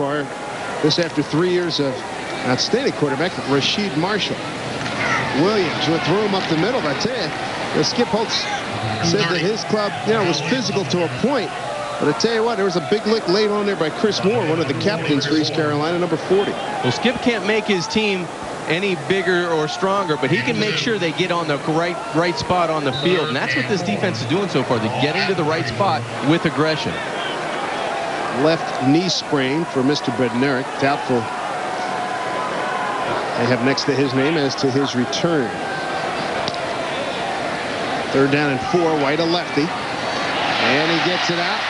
far. This after 3 years of outstanding quarterback, Rasheed Marshall. Williams with room up the middle. I tell you, Skip Holtz said that his club, was physical to a point. But I tell you what, there was a big lick laid on there by Chris Moore, one of the captains for East Carolina, number 40. Well, Skip can't make his team any bigger or stronger, but he can make sure they get on the right spot on the field. And that's what this defense is doing so far. They're getting to the right spot with aggression. Left knee sprain for Mr. Bednarik. Doubtful. They have next to his name as to his return. 3rd down and 4. White a lefty. And he gets it out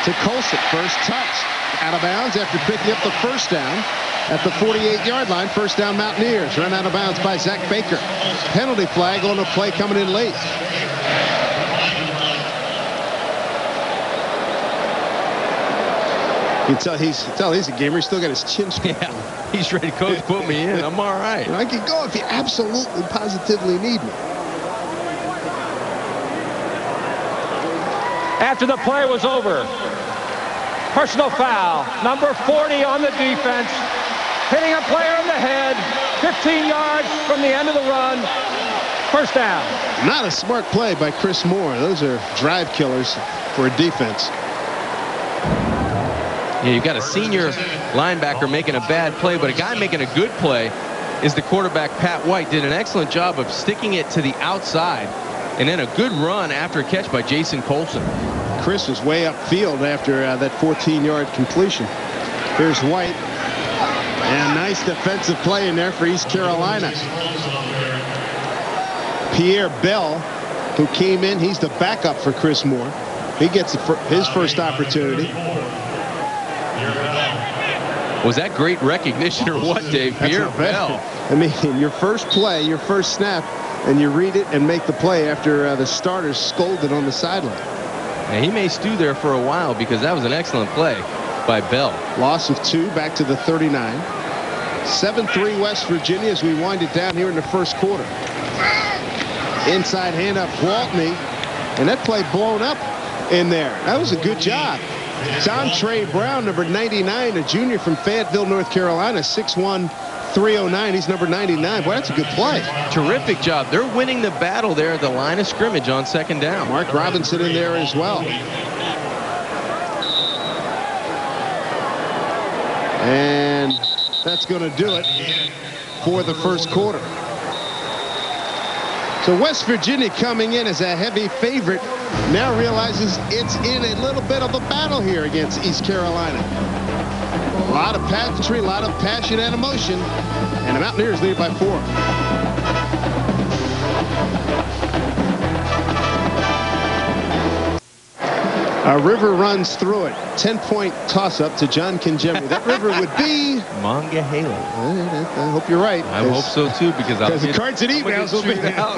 to Colson. First touch. Out of bounds after picking up the first down at the 48-yard line. First down Mountaineers. Run out of bounds by Zach Baker. Penalty flag on a play coming in late. You can tell he's a gamer. He's still got his chin straight. Yeah, he's ready. Coach, put me in. I'm all right. I can go if you absolutely, positively need me. After the play was over, personal foul, number 40 on the defense, hitting a player in the head, 15 yards from the end of the run. First down. Not a smart play by Chris Moore. Those are drive killers for a defense. Yeah, you've got a senior linebacker making a bad play, but a guy making a good play is the quarterback, Pat White. Did an excellent job of sticking it to the outside, and then a good run after a catch by Jason Colson. Chris was way upfield after that 14-yard completion. Here's White. And nice defensive play in there for East Carolina. Pierre Bell, who came in, he's the backup for Chris Moore. He gets his first opportunity. Was that great recognition or what, Dave? Pierre Bell. I mean, your first play, your first snap, and you read it and make the play after the starters scolded on the sideline. And he may stew there for a while because that was an excellent play by Bell. Loss of 2 back to the 39. 7-3 West Virginia as we wind it down here in the first quarter. Inside handoff, Gwaltney, and that play blown up in there. That was a good job. John Trey Brown, number 99, a junior from Fayetteville, North Carolina, 6'1", 309. He's number 99. Boy, that's a good play. Terrific job. They're winning the battle there at the line of scrimmage on 2nd down. Mark Robinson in there as well. And that's going to do it for the first quarter. So West Virginia coming in as a heavy favorite now realizes it's in a little bit of a battle here against East Carolina. A lot of pageantry, a lot of passion and emotion, and the Mountaineers lead by 4. A river runs through it. 10-point toss-up to John Kinjemi. That river would be Monongahela. I hope you're right. I hope so too, because the cards and emails will be out.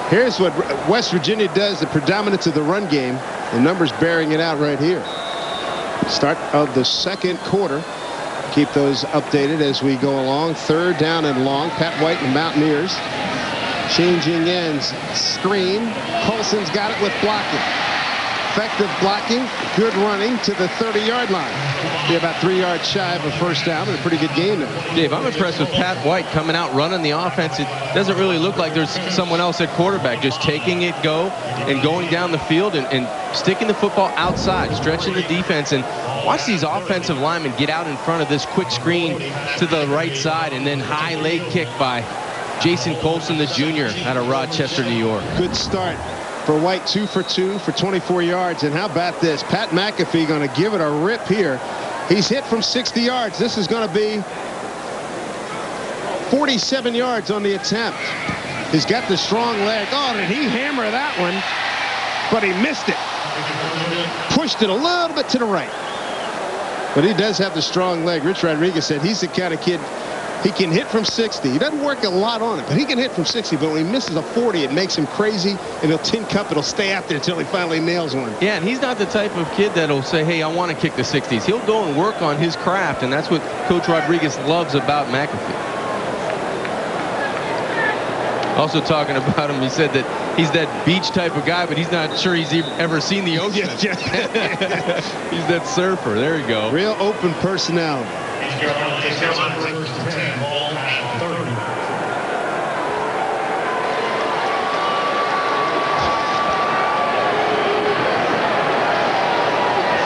Here's what West Virginia does: the predominance of the run game. The numbers bearing it out right here. Start of the second quarter. Keep those updated as we go along. 3rd down and long. Pat White and Mountaineers. Changing ends. Screen. Colson's got it with blocking. Effective blocking. Good running to the 30-yard line. Be about 3 yards shy of a first down, but a pretty good game there. Dave, I'm impressed with Pat White coming out running the offense. It doesn't really look like there's someone else at quarterback, just taking it and going down the field and sticking the football outside, stretching the defense. And watch these offensive linemen get out in front of this quick screen to the right side, and then high leg kick by Jason Colson, the junior, out of Rochester, New York. Good start for White. 2 for 2 for 24 yards. And how about this? Pat McAfee going to give it a rip here. He's hit from 60 yards. This is going to be 47 yards on the attempt. He's got the strong leg. Oh, did he hammer that one? But he missed it. Pushed it a little bit to the right. But he does have the strong leg. Rich Rodriguez said he's the kind of kid, he can hit from 60. He doesn't work a lot on it, but he can hit from 60. But when he misses a 40, it makes him crazy, and he'll tin cup. It'll stay out there until he finally nails one. Yeah, and he's not the type of kid that'll say, hey, I want to kick the 60s. He'll go and work on his craft, and that's what Coach Rodriguez loves about McAfee. Also talking about him, he said that he's that beach type of guy, but he's not sure he's ever seen the ocean. Yeah. He's that surfer. There you go. Real open personality.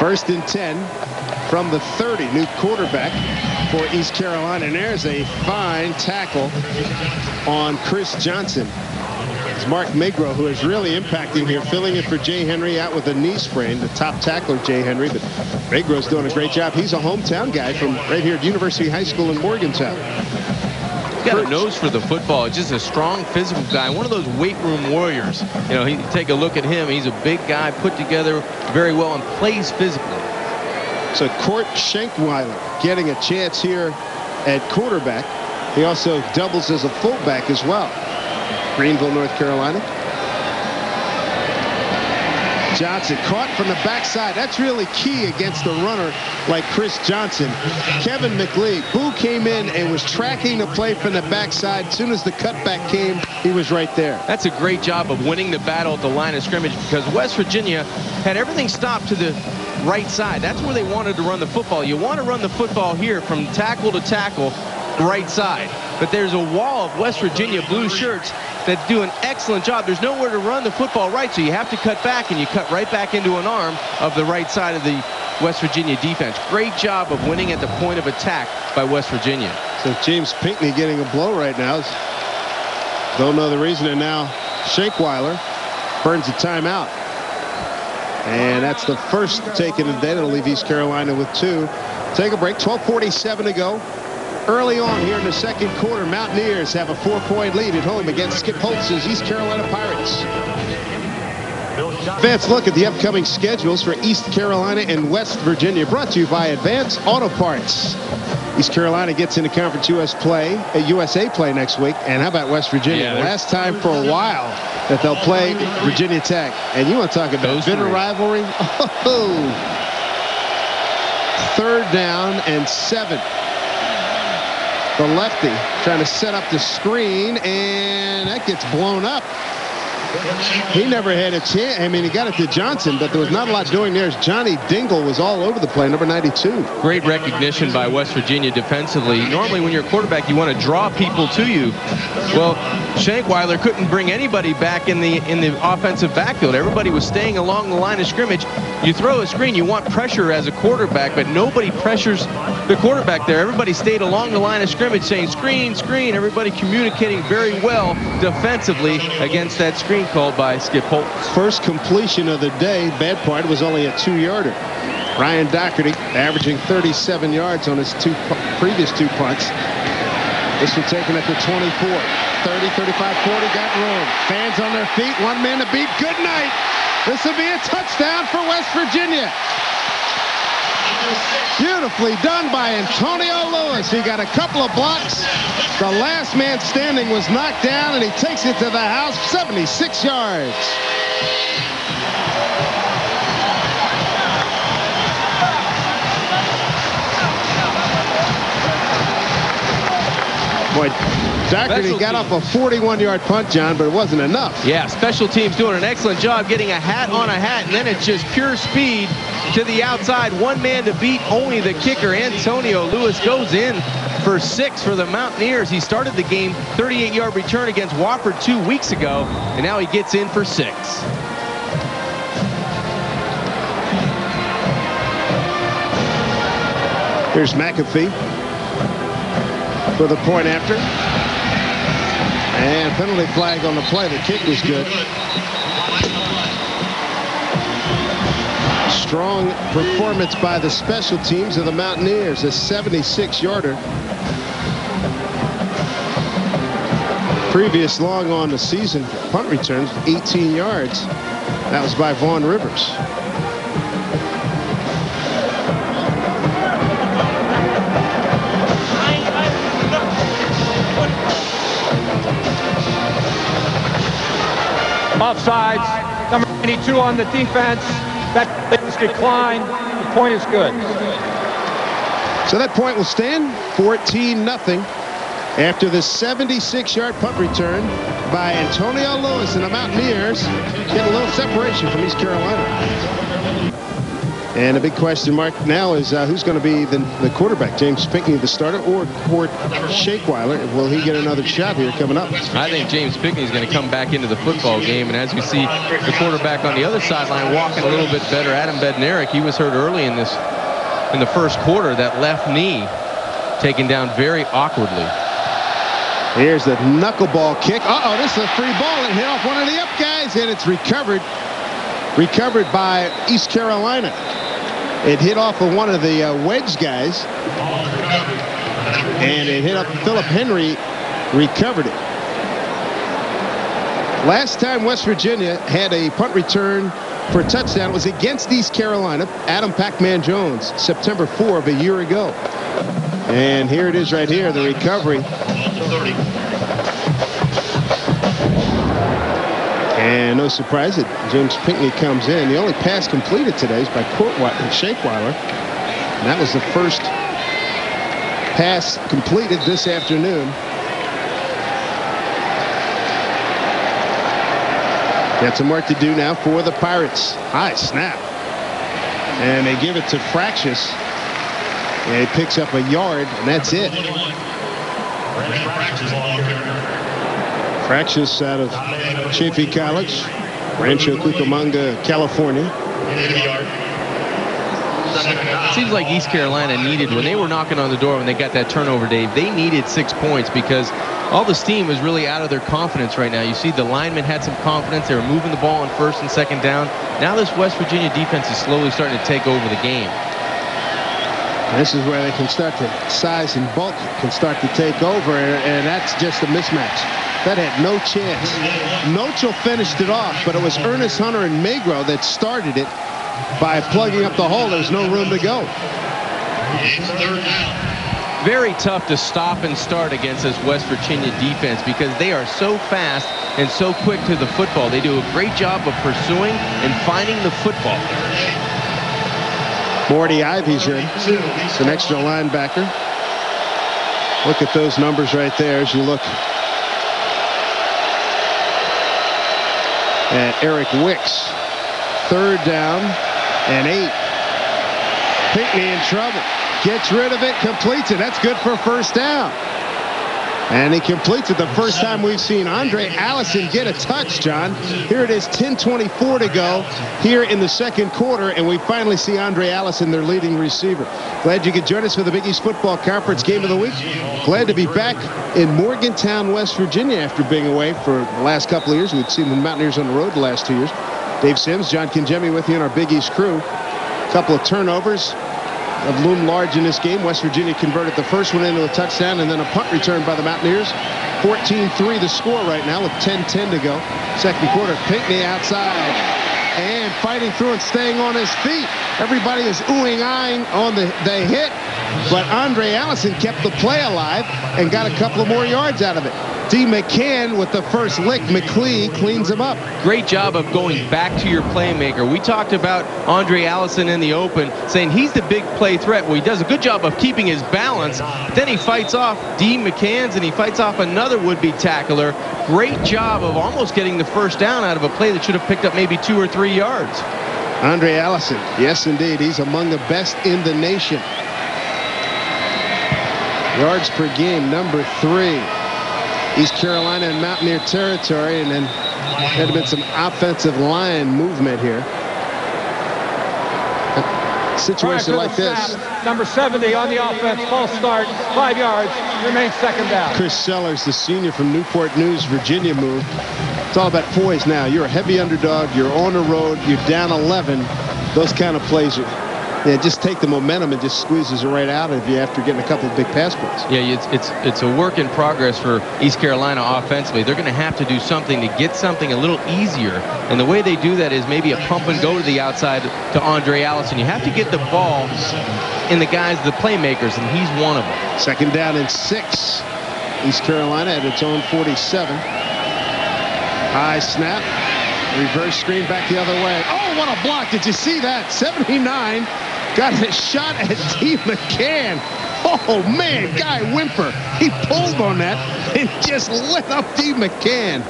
First and 10 from the 30. New quarterback for East Carolina. And there's a fine tackle on Chris Johnson. It's Mark Magro, who is really impacting here, filling in for Jay Henry, out with a knee sprain. The top tackler, Jay Henry, but Magro's doing a great job. He's a hometown guy from right here at University High School in Morgantown. He's got a nose for the football. He's just a strong physical guy, one of those weight room warriors. You know, take a look at him. He's a big guy, put together very well, and plays physically. So Court Schenkweiler getting a chance here at quarterback. He also doubles as a fullback as well. Greenville, North Carolina. Johnson caught from the backside. That's really key against a runner like Chris Johnson. Kevin McLeod. Boo came in and was tracking the play from the backside. As soon as the cutback came, he was right there. That's a great job of winning the battle at the line of scrimmage, because West Virginia had everything stopped to the right side. That's where they wanted to run the football. You want to run the football here from tackle to tackle, right side. But there's a wall of West Virginia blue shirts that do an excellent job. There's nowhere to run the football right, so you have to cut back, and you cut right back into an arm of the right side of the West Virginia defense. Great job of winning at the point of attack by West Virginia. So James Pinckney getting a blow right now. Don't know the reason, and now Schenkweiler burns a timeout. And that's the first taken of the day. That'll leave East Carolina with 2. Take a break. 12:47 to go. Early on here in the second quarter, Mountaineers have a 4-point lead at home against Skip Holtz's East Carolina Pirates. Advance look at the upcoming schedules for East Carolina and West Virginia, brought to you by Advance Auto Parts. East Carolina gets into Conference USA play next week. And how about West Virginia? Yeah, last time for a while that they'll play Virginia Tech. And you want to talk about bitter rivalry? Oh, 3rd down and 7. The lefty trying to set up the screen, and that gets blown up. He never had a chance. I mean, he got it to Johnson, but there was not a lot doing there. Johnny Dingle was all over the play, number 92. Great recognition by West Virginia defensively. Normally, when you're a quarterback, you want to draw people to you. Well, Schenkweiler couldn't bring anybody back in the offensive backfield. Everybody was staying along the line of scrimmage. You throw a screen, you want pressure as a quarterback, but nobody pressures the quarterback there. Everybody stayed along the line of scrimmage saying screen, screen. Everybody communicating very well defensively against that screen called by Skip Holtz. First completion of the day. Bad part was only a 2-yarder. Ryan Doherty averaging 37 yards on his previous 2 punts. This one taken at the 24. 30, 35, 40, got room. Fans on their feet, 1 man to beat. Good night. This will be a touchdown for West Virginia. Beautifully done by Antonio Lewis. He got a couple of blocks. The last man standing was knocked down, and he takes it to the house, 76 yards. Boy, Doherty got off a 41-yard punt, John, but it wasn't enough. Yeah, special teams doing an excellent job getting a hat on a hat, and then it's just pure speed to the outside. 1 man to beat only the kicker. Antonio Lewis goes in for 6 for the Mountaineers. He started the game 38-yard return against Wofford 2 weeks ago, and now he gets in for 6. Here's McAfee for the point after. And penalty flag on the play. The kick was good. Strong performance by the special teams of the Mountaineers. A 76-yarder. Previous long on the season punt returns, 18 yards. That was by Vaughn Rivers. Offsides, number 92 on the defense. That is declined. The point is good. So that point will stand 14-0 after the 76-yard punt return by Antonio Lewis, and the Mountaineers get a little separation from East Carolina. And a big question mark now is who's going to be the quarterback? James Pinckney, the starter, or Court Shakeweiler? Will he get another shot here coming up? I think James Pinckney is going to come back into the football game. And as we see the quarterback on the other sideline walking a little bit better, Adam Bednarik, he was hurt early in the first quarter. That left knee taken down very awkwardly. Here's the knuckleball kick. Uh-oh, this is a free ball. It hit off one of the up guys, and it's recovered by East Carolina. It hit off of one of the wedge guys, and it hit up Philip Henry, recovered it. Last time West Virginia had a punt return for a touchdown was against East Carolina. Adam Pac-Man Jones, September 4 of a year ago. And here it is right here, the recovery. And no surprise that James Pinckney comes in. The only pass completed today is by Court Shakeweiler. And that was the first pass completed this afternoon. Got some work to do now for the Pirates. High snap. And they give it to Fractious. And he picks up a yard, and that's it. Fractious out of Chaffey College, Rancho Cucamonga, California. It seems like East Carolina needed, when they were knocking on the door when they got that turnover, Dave, they needed 6 points because all the steam was really out of their confidence right now. You see the linemen had some confidence. They were moving the ball on first and second down. Now this West Virginia defense is slowly starting to take over the game. This is where they can start to size and bulk can start to take over, and that's just a mismatch. That had no chance. Nochel finished it off, but it was Ernest Hunter and Magro that started it by plugging up the hole. There was no room to go. Very tough to stop and start against this West Virginia defense because they are so fast and so quick to the football. They do a great job of pursuing and finding the football. Morty Ivy's in. It's an extra linebacker. Look at those numbers right there as you look at Eric Wicks. 3rd down and 8. Pinckney in trouble. Gets rid of it, completes it. That's good for a first down. And he completes it the first time we've seen Andre Allison get a touch, John. Here it is, 10:24 to go here in the second quarter, and we finally see Andre Allison, their leading receiver. Glad you could join us for the Big East Football Conference Game of the Week. Glad to be back in Morgantown, West Virginia after being away for the last couple of years. We'd seen the Mountaineers on the road the last 2 years. Dave Sims, John Kinjemi with you in our Big East crew. A couple of turnovers have loomed large in this game. West Virginia converted the first one into a touchdown, and then a punt return by the Mountaineers. 14-3 the score right now with 10:10 to go. Second quarter, Pinckney outside and fighting through and staying on his feet. Everybody is oohing-eyeing on the hit, but Andre Allison kept the play alive and got a couple of more yards out of it. D. McCann with the first lick. McClee cleans him up. Great job of going back to your playmaker. We talked about Andre Allison in the open, saying he's the big play threat. Well, he does a good job of keeping his balance. Then he fights off D. McCann's, and he fights off another would-be tackler. Great job of almost getting the first down out of a play that should have picked up maybe 2 or 3 yards. Andre Allison, yes, indeed. He's among the best in the nation. Yards per game, number 3. East Carolina and Mountaineer territory, and then there had been some offensive line movement here. A situation like this. Number 70 on the offense, false start, 5 yards, remains second down. Chris Sellers, the senior from Newport News, Virginia move. It's all about poise now. You're a heavy underdog. You're on the road. You're down 11. Those kind of plays just take the momentum and just squeezes it right out of you after getting a couple of big pass plays. Yeah, it's a work in progress for East Carolina offensively. They're going to have to do something to get something a little easier. And the way they do that is maybe a pump and go to the outside to Andre Allison. You have to get the ball in the guys, the playmakers, and he's one of them. Second down and 6. East Carolina at its own 47. High snap. Reverse screen back the other way. Oh, what a block. Did you see that? 79 got a shot at D. McCann. Oh, man, Guy Wimper. He pulled on that and just lit up Steve McCann.